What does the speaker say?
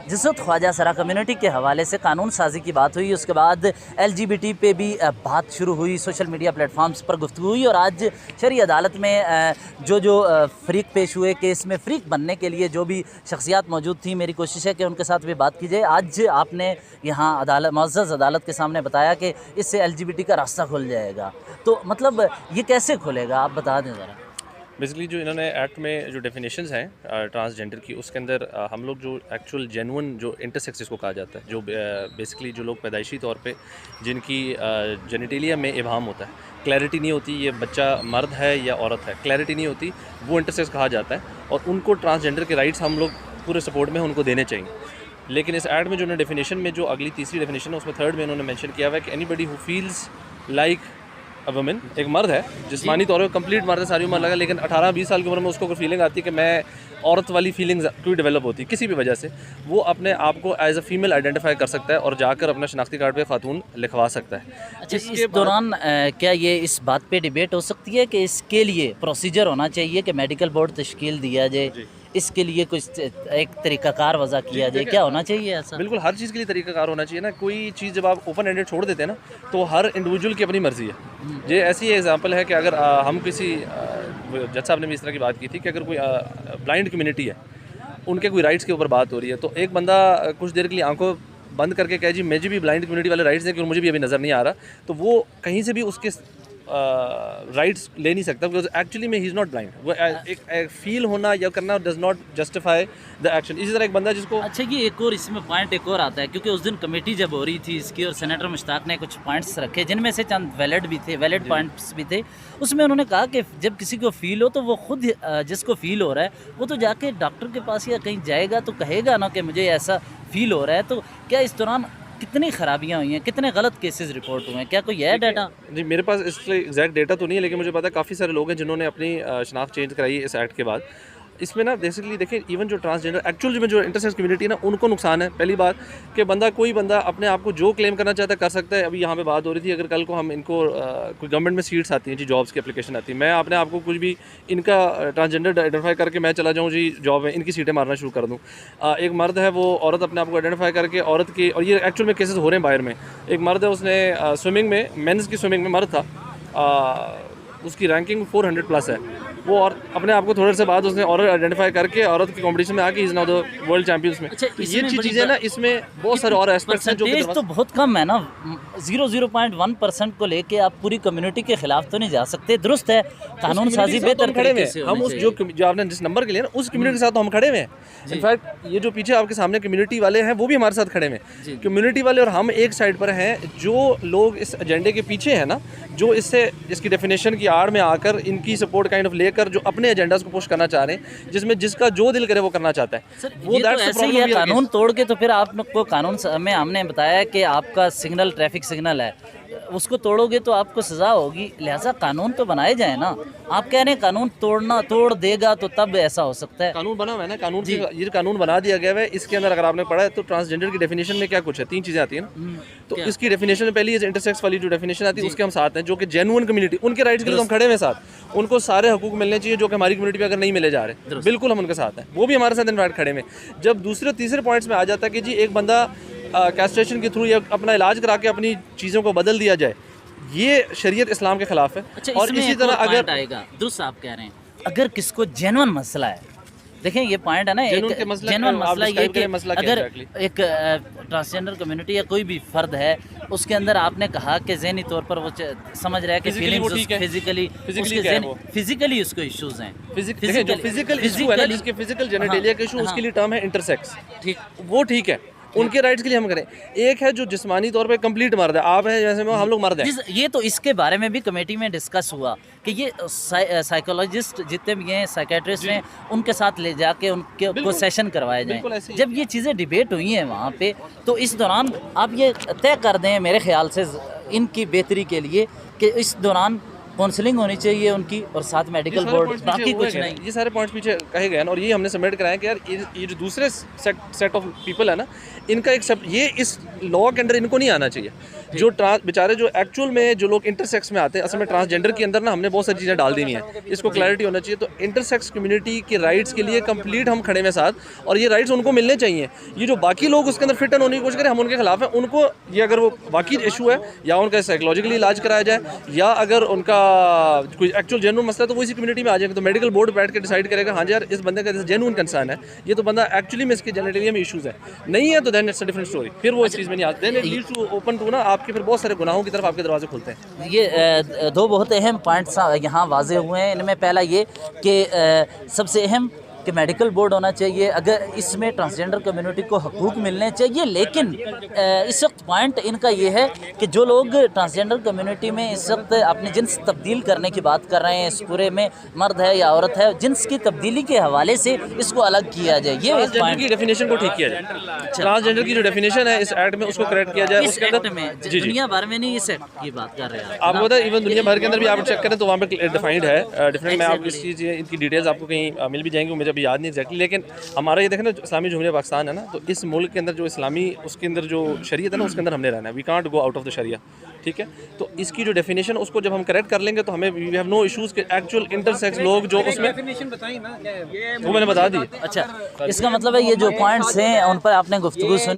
जिस वक्त ख्वाजा सरा कम्युनिटी के हवाले से कानून साजी की बात हुई, उसके बाद LGBT पे भी बात शुरू हुई, सोशल मीडिया प्लेटफॉर्म्स पर गुफ्तगू हुई और आज शरई अदालत में जो फ़रीक पेश हुए, केस में फ़रीक बनने के लिए जो भी शख्सियात मौजूद थी, मेरी कोशिश है कि उनके साथ भी बात की जाए। आज आपने यहाँ अदालत, मुअज़्ज़ज़ अदालत के सामने बताया कि इससे LGBT का रास्ता खुल जाएगा, तो मतलब ये कैसे खुलेगा, आप बता दें ज़रा। बेसिकली जो इन्होंने एक्ट में जो डेफिनेशंस हैं ट्रांसजेंडर की, उसके अंदर हम लोग जो एक्चुअल जेन्युइन जो इंटरसेक्स जिसको कहा जाता है, जो बेसिकली जो लोग पैदाइशी तौर पे जिनकी जेनिटेलिया में इबाहम होता है, क्लैरिटी नहीं होती ये बच्चा मर्द है या औरत है, क्लैरिटी नहीं होती, वो इंटरसेक्स कहा जाता है और उनको ट्रांसजेंडर के राइट्स हम लोग पूरे सपोर्ट में उनको देने चाहिए। लेकिन इस एक्ट में जो उन्होंने डेफिनेशन में जो अगली तीसरी डेफिनेशन है उसमें थर्ड में उन्होंने मेंशन किया हुआ है कि anybody who feels like a women, एक मर्द है, जिस्मानी तौर पर कंप्लीट मर्द है, सारी उम्र लगा, लेकिन 18-20 साल की उम्र में उसको कोई फीलिंग आती है कि मैं औरत वाली फीलिंग्स कोई डेवलप होती है किसी भी वजह से, वो अपने आप को एज अ फीमेल आइडेंटिफाई कर सकता है और जाकर अपना शनाख्ती कार्ड पे खातून लिखवा सकता है। अच्छा, इस दौरान क्या ये इस बात पे डिबेट हो सकती है कि इसके लिए प्रोसीजर होना चाहिए कि मेडिकल बोर्ड तश्कील दिया जाए, इसके लिए कुछ एक तरीक़ाकार वज़ा किया जाए, क्या होना चाहिए ऐसा? बिल्कुल, हर चीज़ के लिए तरीक़ाकार होना चाहिए ना। कोई चीज़ जब आप ओपन एंडेड छोड़ देते हैं ना, तो हर इंडिविजुअल की अपनी मर्ज़ी है। ये ऐसी एग्जांपल है कि अगर हम किसी जज साहब ने भी इस तरह की बात की थी कि अगर कोई ब्लाइंड कम्युनिटी है, उनके कोई राइट्स के ऊपर बात हो रही है, तो एक बंदा कुछ देर के लिए आंखों बंद करके कहे जी मुझे भी ब्लाइंड कम्युनिटी वाले राइट्स हैं कि मुझे भी अभी नज़र नहीं आ रहा, तो वो कहीं से भी उसके राइट्स ले नहीं सकता, बिकॉज एक्चुअली में ही इज़ नॉट ब्लाइंड। वो एक फील होना या करना does not justify the action. इसी तरह एक बंदा जिसको अच्छा, ये एक और इसमें पॉइंट एक और आता है, क्योंकि उस दिन कमेटी जब हो रही थी इसकी और सेनेटर मुश्ताक ने कुछ पॉइंट्स रखे जिनमें से चंद वैलिड भी थे, वैलिड पॉइंट्स भी थे। उसमें उन्होंने कहा कि जब किसी को फील हो तो वो खुद जिसको फील हो रहा है वो तो जाके डॉक्टर के पास या कहीं जाएगा तो कहेगा ना कि मुझे ऐसा फील हो रहा है। तो क्या इस दौरान कितनी ख़राबियाँ हुई हैं, कितने गलत केसेस रिपोर्ट हुए हैं, क्या कोई है डाटा? जी, मेरे पास इसलिए एग्जैक्ट डेटा तो नहीं है, लेकिन मुझे पता है काफ़ी सारे लोग हैं जिन्होंने अपनी शनाख्त चेंज कराई है इस एक्ट के बाद। इसमें ना बेसिकली देखिए, इवन जो ट्रांसजेंडर एक्चुअल में जो इंटरसेक्स कम्युनिटी है ना, उनको नुकसान है। पहली बात कि कोई बंदा अपने आप को जो क्लेम करना चाहता है कर सकता है। अभी यहाँ पे बात हो रही थी, अगर कल को हम इनको कोई गवर्नमेंट में सीट्स आती हैं जी, जॉब्स की एप्लीकेशन आती है, मैं अपने आप को कुछ भी इनका ट्रांसजेंडर आइडेंटिफाई करके मैं चला जाऊँ जी जॉब में, इनकी सीटें मारना शुरू कर दूँ। एक मर्द है, वो औरत अपने आप को आइडेंटिफाई करके औरत की, और ये एक्चुअल में केसेस हो रहे हैं बाहर में। एक मर्द है, उसने स्विमिंग में, मेंस की स्विमिंग में मर्द था, उसकी रैंकिंग 400 प्लस है वो, और अपने आप को थोड़े से बाद उसने औरत आइडेंटिफाई करके औरत की कंपटीशन में आके is now the world champions में। अच्छा, ये चीज़ें ना, इसमें बहुत सारे और एस्पेक्ट्स हैं जो कि तो बहुत कम है ना, 0.1% को लेके आप पूरी कम्युनिटी के खिलाफ तो नहीं जा सकते। दुरुस्त है, कानून साजी बेहतर तरीके से हम उस जो आपने जिस नंबर के लिए ना, उस कम्युनिटी के साथ तो हम खड़े हुए हैं। इनफैक्ट ये जो पीछे आपके सामने कम्युनिटी वाले हैं वो भी हमारे साथ खड़े हुए हैं। कम्युनिटी वाले और हम एक साइड पर हैं। जो लोग इस एजेंडे के पीछे हैं ना, जो इसकी डेफिनेशन की आड़ में आकर इनकी सपोर्ट काइंड ऑफ लेकर जो अपने एजेंडास को पुश करना चाह रहे हैं, जिसमें जिसका जो दिल करे वो करना चाहता है, वो तो ऐसे ही है। कानून तोड़ के तो फिर आपको कानून में हमने बताया कि आपका सिग्नल ट्रैफिक सिग्नल है, उसको तोड़ोगे तो आपको सज़ा होगी, लिहाजा कानून तो बनाए जाए ना। आप कह रहे हैं कानून तोड़ देगा तो तब ऐसा हो सकता है। कानून बना हुआ है ना, ये कानून बना दिया गया है। इसके अंदर अगर आपने पढ़ा है तो ट्रांसजेंडर की डेफिनेशन में क्या कुछ है, 3 चीज़ें आती हैं ना। तो इसकी डेफिनेशन में पहली इंटरसेक्स वाली जो डेफिनेशन आती है उसके हम साथ हैं, जो कि जेन्युइन कम्युनिटी, उनके राइट्स के लिए हम खड़े हुए साथ, उनको सारे हकूक मिलने चाहिए जो कि हमारी कम्युनिटी में अगर नहीं मिले जा रहे, बिल्कुल हम उनके साथ हैं, वो भी हमारे साथ इनवाइट खड़े में। जब दूसरे तीसरे पॉइंट्स में आ जाता है कि जी एक बंदा कैस्ट्रेशन के थ्रू या अपना इलाज करा के अपनी चीज़ों को बदल दिया जाए, ये शरीयत इस्लाम के खिलाफ है। अच्छा, और इसी तरह अगर आएगा, दुरुस्त आप कह रहे हैं, अगर किसको जेन्युइन मसला है, देखें ये पॉइंट है ना, एक जेन्युइन मसला ये कि अगर एक ट्रांसजेंडर कम्युनिटी या कोई भी फर्द है, उसके अंदर आपने कहा कि ज़हनी तौर पर वो समझ रहा है कि फीलिंग्स फिजिकली उसको इश्यूज हैं, फिजिकल इशू है ना, जिसके फिजिकल जेनिटेलिया का इशू, उसके लिए टर्म है इंटरसेक्स, ठीक, वो ठीक है, उनके राइट्स के लिए हम करें। एक है जो जिस्मानी तौर पे कंप्लीट मर्द है, आप हैं जैसे हम लोग मर्द हैं। ये तो इसके बारे में भी कमेटी में डिस्कस हुआ कि ये साइकोलॉजिस्ट जितने भी हैं, साइकेट्रिस्ट हैं, उनके साथ ले जाके उनको सेशन करवाए जाएं। जब ये चीज़ें डिबेट हुई हैं वहाँ पे, तो इस दौरान आप ये तय कर दें मेरे ख्याल से इनकी बेहतरी के लिए कि इस दौरान काउंसलिंग होनी चाहिए उनकी, और साथ मेडिकल बोर्ड, बाकी कुछ नहीं। ये सारे पॉइंट्स पीछे कहे गए और ये हमने सबमिट कराया कि यार ये जो दूसरे सेट ऑफ पीपल है ना, इनका एक सब ये इस लॉ के अंदर इनको नहीं आना चाहिए। जो बेचारे जो एक्चुअल में जो लोग इंटरसेक्स में आते हैं, असल में ट्रांसजेंडर के अंदर ना हमने बहुत सारी चीज़ें डाल दी हैं, इसको क्लैरिटी होना चाहिए। तो इंटरसेक्स कम्युनिटी के राइट्स के लिए कंप्लीट हम खड़े हैं साथ, और ये राइट्स उनको मिलने चाहिए। ये जो बाकी लोग उसके अंदर फिट इन होने की कोशिश करें, हम उनके खिलाफ हैं। उनको ये अगर वो बाकी इशू है, या उनका साइकोलॉजिकली इलाज कराया जाए, या अगर उनका कोई एक्चुअल जेन्युइन मसला है तो वो इसी कम्युनिटी में आ जाएगा। तो मेडिकल बोर्ड बैठ के डिसाइड करेगा हाँ जी यार इस बंदे का जेन्युइन कंसर्न है, ये तो बंदा एक्चुअली में इसके जेनेटलिया में इशूज़ है, नहीं है तो then it's a different story. फिर वो इस चीज़ में नहीं आते, then it leads to open to ना आपके फिर बहुत सारे गुनाहों की तरफ आपके दरवाजे खुलते हैं। ये दो बहुत अहम पॉइंट्स यहाँ वाजे हुए हैं। इनमें पहला ये कि सबसे अहम कि मेडिकल बोर्ड होना चाहिए, अगर इसमें ट्रांसजेंडर कम्युनिटी को हकूक़ मिलने चाहिए। लेकिन इस वक्त पॉइंट इनका ये है कि जो लोग ट्रांसजेंडर कम्युनिटी में इस वक्त अपनी जिन्स तब्दील करने की बात कर रहे हैं, इस पूरे में मर्द है या औरत है, जिन्स की तब्दीली के हवाले से इसको अलग किया जाए, ये इस पॉइंट की डेफिनेशन को ठीक किया जाए। ट्रांसजेंडर की जो डेफिनेशन है इस एक्ट में उसको करेक्ट किया जाए। इस एक्ट में दुनिया भर में नहीं, इस एक्ट की बात कर रहे हैं आपको पता है, इवन दुनिया भर के अंदर भी आप चेक करें तो वहाँ पे डिफाइंड है डिफरेंट। मैं आपको इस चीज़ इनकी डिटेल्स आपको कहीं मिल भी जाएंगी, मुझे अभी याद नहीं एग्जैक्टली। लेकिन हमारा ये देखें ना, इस्लामी जमहूरिया पाकिस्तान है ना, तो इस मुल्क के अंदर जो इस्लामी उसके अंदर जो शरीयत है ना, उसके अंदर हमने रहना है। We can't go out of the शरिया, ठीक है। तो इसकी जो डेफिनेशन उसको जब हम करेक्ट कर लेंगे तो हमें वी हैव नो इश्यूज़ के एक्चुअल इंटरसेक्स लोग जो उसमें वो मैंने बता दी। अच्छा, इसका मतलब है ये जो पॉइंट्स हैं उन पर आपने गुफ्तगू सुनी।